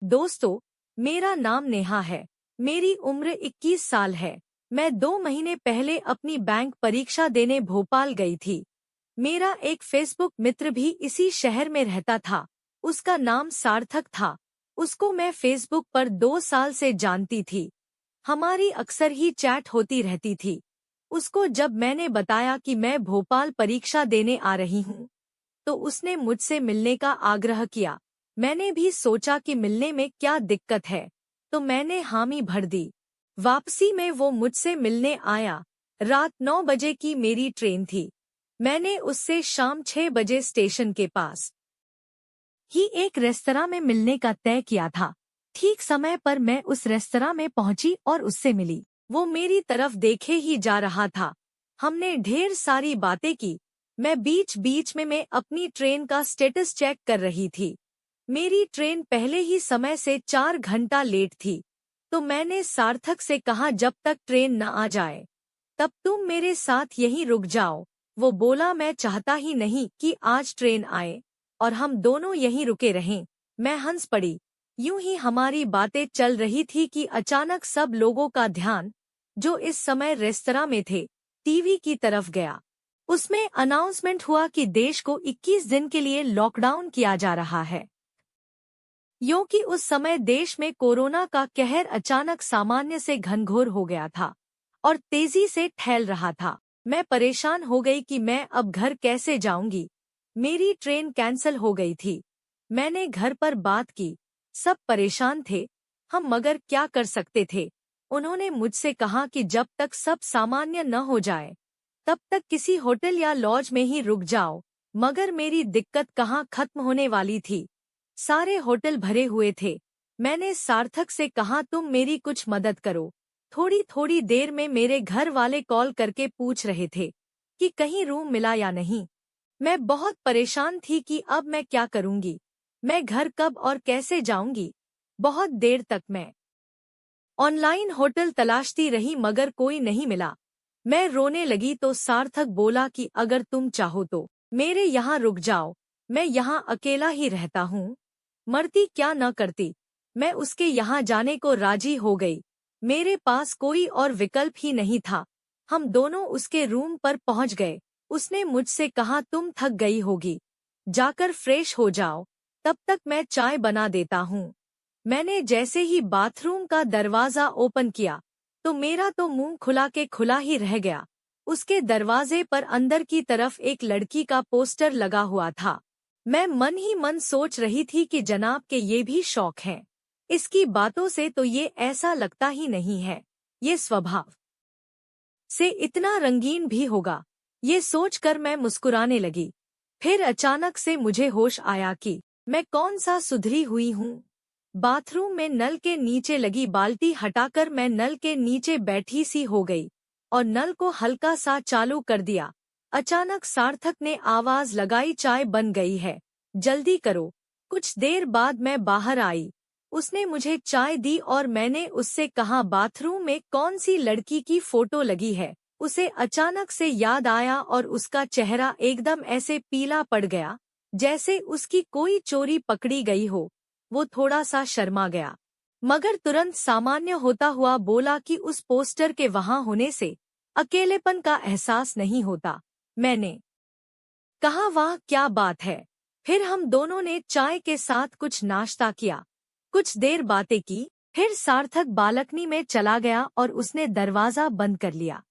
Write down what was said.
दोस्तों, मेरा नाम नेहा है। मेरी उम्र 21 साल है। मैं 2 महीने पहले अपनी बैंक परीक्षा देने भोपाल गई थी। मेरा एक फेसबुक मित्र भी इसी शहर में रहता था। उसका नाम सार्थक था। उसको मैं फेसबुक पर 2 साल से जानती थी। हमारी अक्सर ही चैट होती रहती थी। उसको जब मैंने बताया कि मैं भोपाल परीक्षा देने आ रही हूँ, तो उसने मुझसे मिलने का आग्रह किया। मैंने भी सोचा कि मिलने में क्या दिक्कत है, तो मैंने हामी भर दी। वापसी में वो मुझसे मिलने आया। रात 9 बजे की मेरी ट्रेन थी। मैंने उससे शाम 6 बजे स्टेशन के पास ही एक रेस्तरां में मिलने का तय किया था। ठीक समय पर मैं उस रेस्तरां में पहुंची और उससे मिली। वो मेरी तरफ देखे ही जा रहा था। हमने ढेर सारी बातें की। मैं बीच बीच में मैं अपनी ट्रेन का स्टेटस चेक कर रही थी। मेरी ट्रेन पहले ही समय से 4 घंटा लेट थी। तो मैंने सार्थक से कहा, जब तक ट्रेन न आ जाए तब तुम मेरे साथ यहीं रुक जाओ। वो बोला, मैं चाहता ही नहीं कि आज ट्रेन आए और हम दोनों यहीं रुके रहें। मैं हंस पड़ी। यूं ही हमारी बातें चल रही थी कि अचानक सब लोगों का ध्यान, जो इस समय रेस्तरां में थे, टीवी की तरफ गया। उसमें अनाउंसमेंट हुआ कि देश को 21 दिन के लिए लॉकडाउन किया जा रहा है। यूं कि उस समय देश में कोरोना का कहर अचानक सामान्य से घनघोर हो गया था और तेजी से फैल रहा था। मैं परेशान हो गई कि मैं अब घर कैसे जाऊंगी। मेरी ट्रेन कैंसिल हो गई थी। मैंने घर पर बात की। सब परेशान थे। हम मगर क्या कर सकते थे। उन्होंने मुझसे कहा कि जब तक सब सामान्य न हो जाए तब तक किसी होटल या लॉज में ही रुक जाओ। मगर मेरी दिक्कत कहाँ खत्म होने वाली थी। सारे होटल भरे हुए थे। मैंने सार्थक से कहा, तुम मेरी कुछ मदद करो। थोड़ी थोड़ी देर में मेरे घर वाले कॉल करके पूछ रहे थे कि कहीं रूम मिला या नहीं। मैं बहुत परेशान थी कि अब मैं क्या करूंगी। मैं घर कब और कैसे जाऊंगी। बहुत देर तक मैं ऑनलाइन होटल तलाशती रही मगर कोई नहीं मिला। मैं रोने लगी तो सार्थक बोला कि अगर तुम चाहो तो मेरे यहाँ रुक जाओ। मैं यहाँ अकेला ही रहता हूँ। मरती क्या न करती। मैं उसके यहाँ जाने को राजी हो गई। मेरे पास कोई और विकल्प ही नहीं था। हम दोनों उसके रूम पर पहुँच गए। उसने मुझसे कहा, तुम थक गई होगी, जाकर फ्रेश हो जाओ, तब तक मैं चाय बना देता हूँ। मैंने जैसे ही बाथरूम का दरवाजा ओपन किया तो मेरा तो मुंह खुला के खुला ही रह गया। उसके दरवाजे पर अंदर की तरफ एक लड़की का पोस्टर लगा हुआ था। मैं मन ही मन सोच रही थी कि जनाब के ये भी शौक हैं। इसकी बातों से तो ये ऐसा लगता ही नहीं है ये स्वभाव से इतना रंगीन भी होगा। ये सोचकर मैं मुस्कुराने लगी। फिर अचानक से मुझे होश आया कि मैं कौन सा सुधरी हुई हूँ। बाथरूम में नल के नीचे लगी बाल्टी हटाकर मैं नल के नीचे बैठी सी हो गई और नल को हल्का सा चालू कर दिया। अचानक सार्थक ने आवाज लगाई, चाय बन गई है, जल्दी करो। कुछ देर बाद मैं बाहर आई। उसने मुझे चाय दी और मैंने उससे कहा, बाथरूम में कौन सी लड़की की फोटो लगी है। उसे अचानक से याद आया और उसका चेहरा एकदम ऐसे पीला पड़ गया जैसे उसकी कोई चोरी पकड़ी गई हो। वो थोड़ा सा शर्मा गया मगर तुरंत सामान्य होता हुआ बोला कि उस पोस्टर के वहां होने से अकेलेपन का एहसास नहीं होता। मैंने कहा, वाह क्या बात है। फिर हम दोनों ने चाय के साथ कुछ नाश्ता किया। कुछ देर बातें की। फिर सार्थक बालकनी में चला गया और उसने दरवाजा बंद कर लिया।